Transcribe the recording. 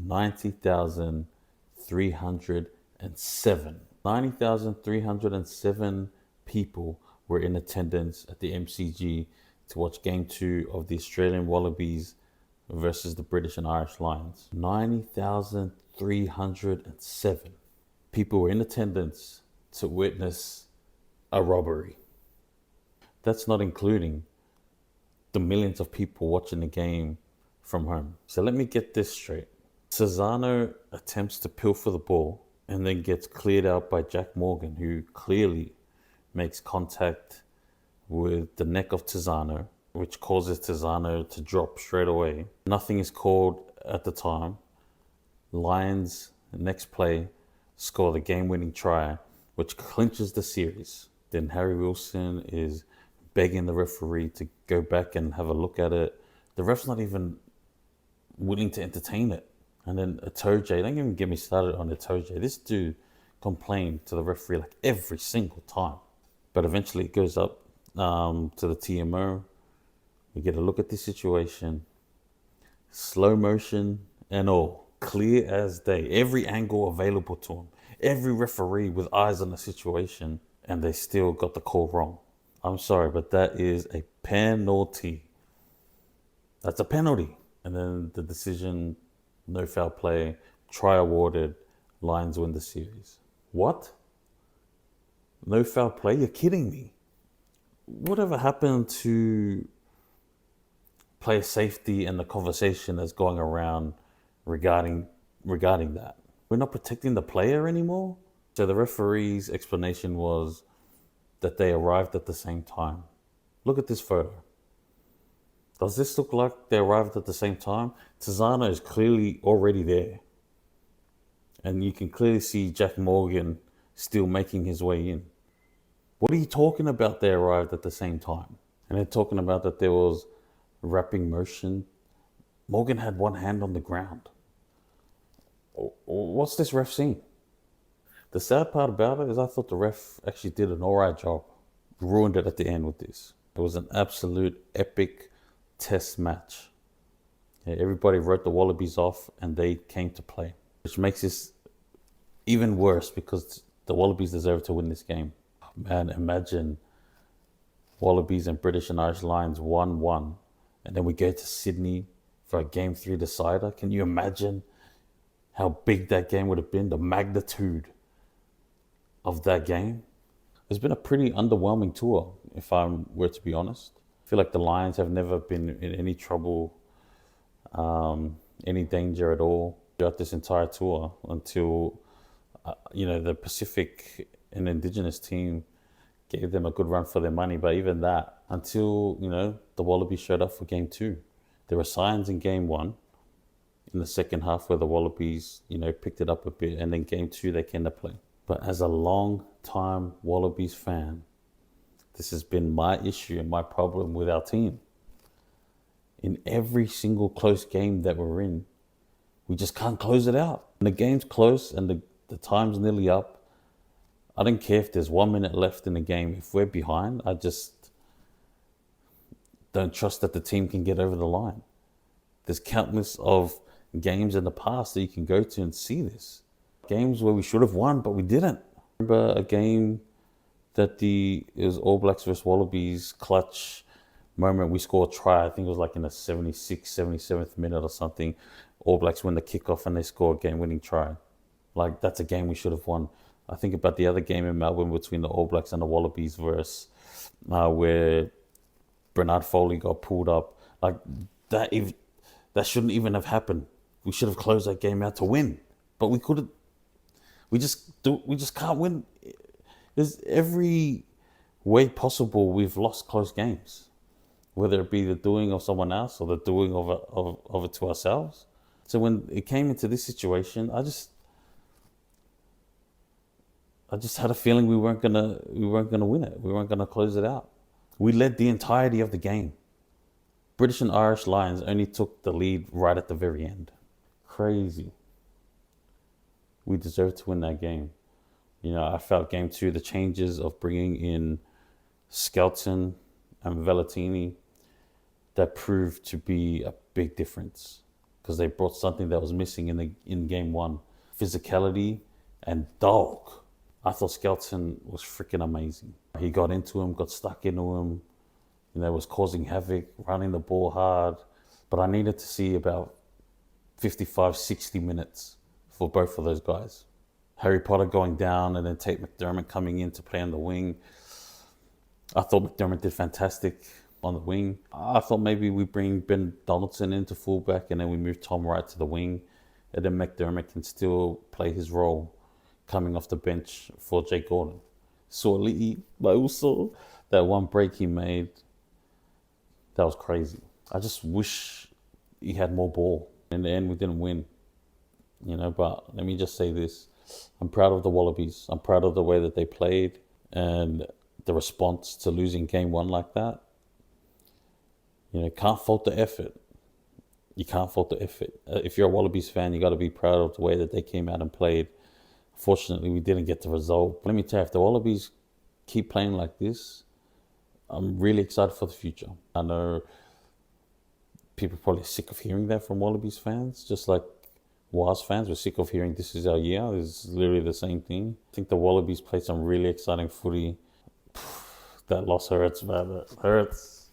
90,307. 90,307 people were in attendance at the MCG to watch Game 2 of the Australian Wallabies versus the British and Irish Lions. 90,307 people were in attendance to witness a robbery. That's not including the millions of people watching the game from home. So let me get this straight. Tizzano attempts to pilfer the ball and then gets cleared out by Jack Morgan, who clearly makes contact with the neck of Tizzano, which causes Tizzano to drop straight away. Nothing is called at the time. Lions, next play, score the game-winning try, which clinches the series. Then Harry Wilson is begging the referee to go back and have a look at it. The ref's not even willing to entertain it. And then Itoje, don't even get me started on Itoje. This dude complained to the referee like every single time. But eventually it goes up to the TMO. We get a look at the situation. Slow motion and all. Clear as day. Every angle available to him. Every referee with eyes on the situation. And they still got the call wrong. I'm sorry, but that is a penalty. That's a penalty. And then the decision, no foul play, try awarded, Lions win the series. What? No foul play? You're kidding me. Whatever happened to player safety and the conversation that's going around regarding that? We're not protecting the player anymore? So the referee's explanation was that they arrived at the same time. Look at this photo. Does this look like they arrived at the same time? Tizzano is clearly already there. And you can clearly see Jack Morgan still making his way in. What are you talking about they arrived at the same time? And they're talking about that there was wrapping motion. Morgan had one hand on the ground. What's this ref seeing? The sad part about it is I thought the ref actually did an alright job. Ruined it at the end with this. It was an absolute epic test match. Yeah, everybody wrote the Wallabies off and they came to play. Which makes this even worse because the Wallabies deserve to win this game. Man, imagine Wallabies and British and Irish Lions 1-1. And then we go to Sydney for a Game 3 decider. Can you imagine how big that game would have been? The magnitude of that game. It's been a pretty underwhelming tour, if I were to be honest. I feel like the Lions have never been in any trouble, any danger at all throughout this entire tour until, the Pacific and Indigenous team gave them a good run for their money. But even that, until, the Wallabies showed up for Game 2. There were signs in Game 1 in the second half where the Wallabies, picked it up a bit. And then Game 2, they came to play. But as a long-time Wallabies fan, this has been my issue and my problem with our team. In every single close game that we're in, we just can't close it out. When the game's close and the time's nearly up, I don't care if there's 1 minute left in the game. If we're behind, I just don't trust that the team can get over the line. There's countless of games in the past that you can go to and see this. Games where we should have won, but we didn't. I remember a game that it was All Blacks versus Wallabies clutch moment. We scored a try. I think it was like in the 76th, 77th minute or something. All Blacks win the kickoff and they score a game-winning try. Like, that's a game we should have won. I think about the other game in Melbourne between the All Blacks and the Wallabies versus where Bernard Foley got pulled up. Like, that shouldn't even have happened. We should have closed that game out to win. But we couldn't. We just can't win. There's every way possible we've lost close games, whether it be the doing of someone else or the doing of it to ourselves. So when it came into this situation, I just had a feeling we weren't gonna win it. We weren't gonna close it out. We led the entirety of the game. British and Irish Lions only took the lead right at the very end. Crazy. We deserved to win that game. I felt Game 2, the changes of bringing in Skelton and Vellatini, that proved to be a big difference. because they brought something that was missing in game one: physicality and dog. I thought Skelton was freaking amazing. He got into him, got stuck into him, was causing havoc, running the ball hard. But I needed to see about 55, 60 minutes for both of those guys. Harry Potter going down and then Tate McDermott coming in to play on the wing. I thought McDermott did fantastic on the wing. I thought maybe we bring Ben Donaldson into fullback and then we move Tom Wright to the wing. And then McDermott can still play his role coming off the bench for Jake Gordon. Sorely, but also that one break he made, that was crazy. I just wish he had more ball. In the end, we didn't win. But let me just say this. I'm proud of the Wallabies. I'm proud of the way that they played and the response to losing game one like that. Can't fault the effort. You can't fault the effort. If you're a Wallabies fan, you got to be proud of the way that they came out and played. Fortunately, we didn't get the result. But let me tell you, if the Wallabies keep playing like this, I'm really excited for the future. I know people are probably sick of hearing that from Wallabies fans, just like Was fans were sick of hearing this is our year. It's literally the same thing. I think the Wallabies played some really exciting footy. That loss hurts, man. It hurts.